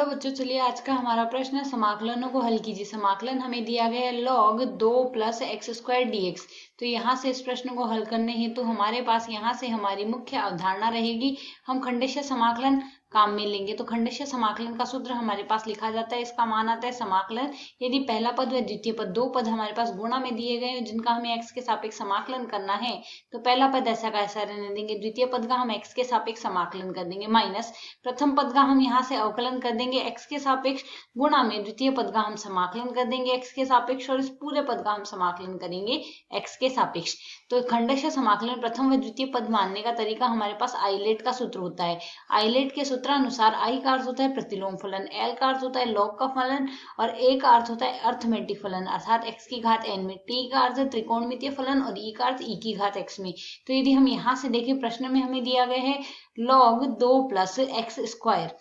बच्चों, चलिए आज का हमारा प्रश्न है समाकलनों को हल कीजिए। समाकलन हमें दिया गया है log 2 plus x square dx। तो यहाँ से इस प्रश्न को हल करने हेतु हमारे पास यहाँ से हमारी मुख्य अवधारणा रहेगी, हम खंडेश समाकलन काम में लेंगे। तो खंडेश समाकलन का सूत्र हमारे पास लिखा जाता है, इसका मान आता है समाकलन यदि पहला पद व द्वितीय पद दो पद हमारे पास गुणा में दिए गए हैं जिनका हमें x के सापेक्ष समाकलन करना है, तो पहला पद ऐसा का ऐसा रहने देंगे, द्वितीय पद का हम x के सापेक्ष समाकलन कर देंगे, माइनस प्रथम पद का हम यहाँ से अवकलन कर देंगे x के सापेक्ष, गुणा में द्वितीय पद का हम समाकलन कर देंगे x के सापेक्ष और इस पूरे पद का हम समाकलन करेंगे x के सापेक्ष। तो खंडेश समाकलन प्रथम व द्वितीय पद मानने का तरीका हमारे पास आइलेट का सूत्र होता है। आइलेट के सूत्रानुसार आई का अर्थ होता है प्रतिलोम फलन, एल का अर्थ होता है लॉग का फलन और ए का अर्थ होता है अर्थमेटिक फलन अर्थात x की घात n में, टी का अर्थ है त्रिकोणमितीय फलन और ई का अर्थ e की घात x में। तो यदि हम यहाँ से देखें, प्रश्न में हमें दिया गया है log 2 प्लस एक्स स्क्वायर,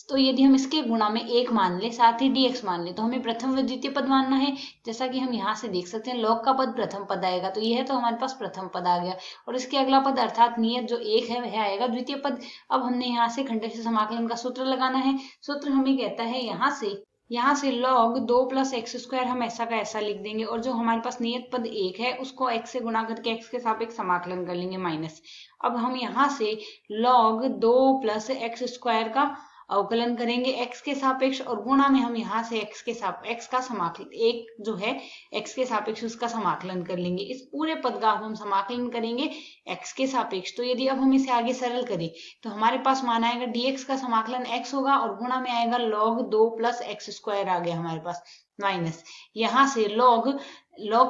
तो यदि हम इसके गुणा में 1 मान ले साथ ही dx मान ले तो हमें प्रथम व द्वितीय पद मानना है। जैसा कि हम यहाँ से देख सकते हैं log का पद प्रथम पद आएगा, तो यह तो हमारे पास प्रथम पद आ गया और इसके अगला पद अर्थात नियत जो 1 है वह आएगा द्वितीय पद। अब हमने यहाँ से खंडेश समाकलन का सूत्र लगाना है। सूत्र हमें कहता है यहाँ से log 2 प्लस एक्स स्क्वायर हम ऐसा का ऐसा लिख देंगे और जो हमारे पास नियत पद 1 है उसको x से गुणा करके x के सापेक्ष समाकलन कर लेंगे माइनस। अब हम यहाँ से log 2 प्लस एक्स स्क्वायर का अवकलन करेंगे x के सापेक्ष और गुणा में हम यहाँ से x का समाकलन, एक जो है x के सापेक्ष उसका समाकलन कर लेंगे। इस पूरे पद का हम समाकलन करेंगे x के सापेक्ष। तो यदि अब हम इसे आगे सरल करें तो हमारे पास मान आएगा dx का समाकलन x होगा और गुणा में आएगा log 2 प्लस एक्स स्क्वायर आ गया हमारे पास माइनस। यहाँ से log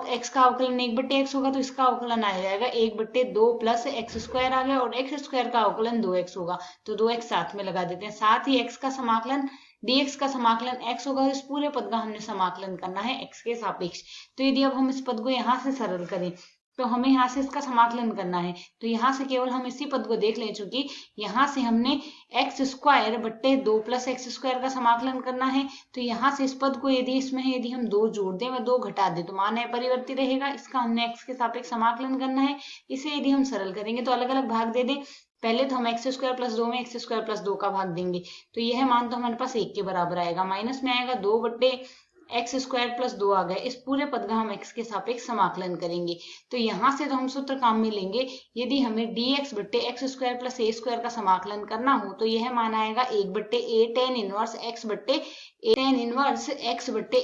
x का अवकलन 1/x होगा तो इसका अवकलन आ जाएगा 1/2 प्लस एक्स स्क्वायर आ गया और एक्स स्क्वायर का अवकलन 2x होगा तो 2x साथ में लगा देते हैं। साथ ही x का समाकलन dx का समाकलन x होगा और इस पूरे पद का हमने समाकलन करना है x के सापेक्ष। तो यदि अब हम इस पद को यहाँ से सरल करें तो हमें यहाँ से इसका समाकलन करना है, तो यहाँ से केवल हम इसी पद को देख लें, चूंकि यहाँ से हमने एक्स स्क्वायर बट्टे 2 प्लस एक्स स्क्वायर का समाकलन करना है। तो यहाँ से इस पद को यदि हम 2 जोड़ दें व 2 घटा दें तो मान अपरिवर्तित रहेगा, इसका हमने x के सापेक्ष समाकलन करना है। इसे यदि हम सरल करेंगे तो अलग अलग भाग दे दें, पहले तो हम एक्स स्क्वायर प्लस 2 में एक्स स्क्वायर प्लस 2 का भाग देंगे तो यह मान तो हमारे पास 1 के बराबर आएगा, माइनस में आएगा 2 बट्टे एक्स स्क्वायर प्लस 2 आ गया। इस पूरे पद का हम x के सापेक्ष समाकलन करेंगे। तो यहाँ से तो हम सूत्र काम में लेंगे, यदि हमें dx बट्टे एक्स स्क्वायर प्लस ए स्क्वायर का समाकलन करना हो तो यह मान आएगा 1/a tan इनवर्स x बट्टे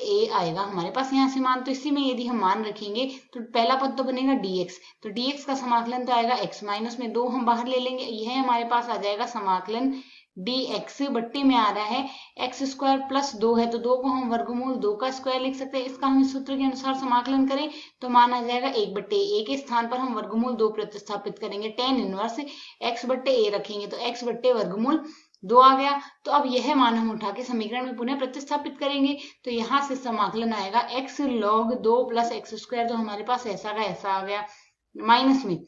a आएगा हमारे पास यहाँ से मान। तो इसी में यदि हम मान रखेंगे तो पहला पद तो बनेगा dx, तो dx का समाकलन तो आएगा x, माइनस में 2 हम बाहर ले लेंगे, यह हमारे पास आ जाएगा समाकलन dx बट्टे में आ रहा है एक्स स्क्वायर प्लस 2 है तो 2 को हम वर्गमूल 2 का स्क्वायर लिख सकते हैं। इसका हम इस सूत्र के अनुसार समाकलन करें तो मान आ जाएगा 1/a के स्थान पर हम वर्गमूल 2 प्रतिस्थापित करेंगे, tan इनवर्स x बट्टे a रखेंगे तो x बट्टे वर्गमूल 2 आ गया। तो अब यह मान हम उठा के समीकरण में पुनः प्रतिस्थापित करेंगे तो यहाँ से समाकलन आएगा x log 2 plus x square, जो हमारे पास ऐसा का ऐसा आ गया माइनस में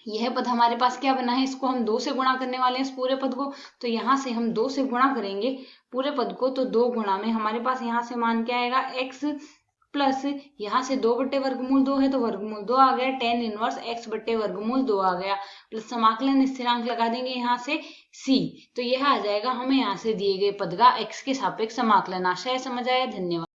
यह पद हमारे पास क्या बना है, इसको हम 2 से गुणा करने वाले हैं इस पूरे पद को, तो यहाँ से हम 2 से गुणा करेंगे पूरे पद को तो 2 गुणा में हमारे पास यहाँ से मान क्या आएगा x प्लस यहाँ से 2 बट्टे वर्गमूल 2 है तो वर्गमूल 2 आ गया, tan इनवर्स x बट्टे वर्गमूल 2 आ गया प्लस समाकलन स्थिरांक लगा देंगे यहाँ से c, तो यह आ जाएगा हमें यहाँ से दिए गए पद का x के सापेक्ष समाकलन। आशा है समझ आया, धन्यवाद।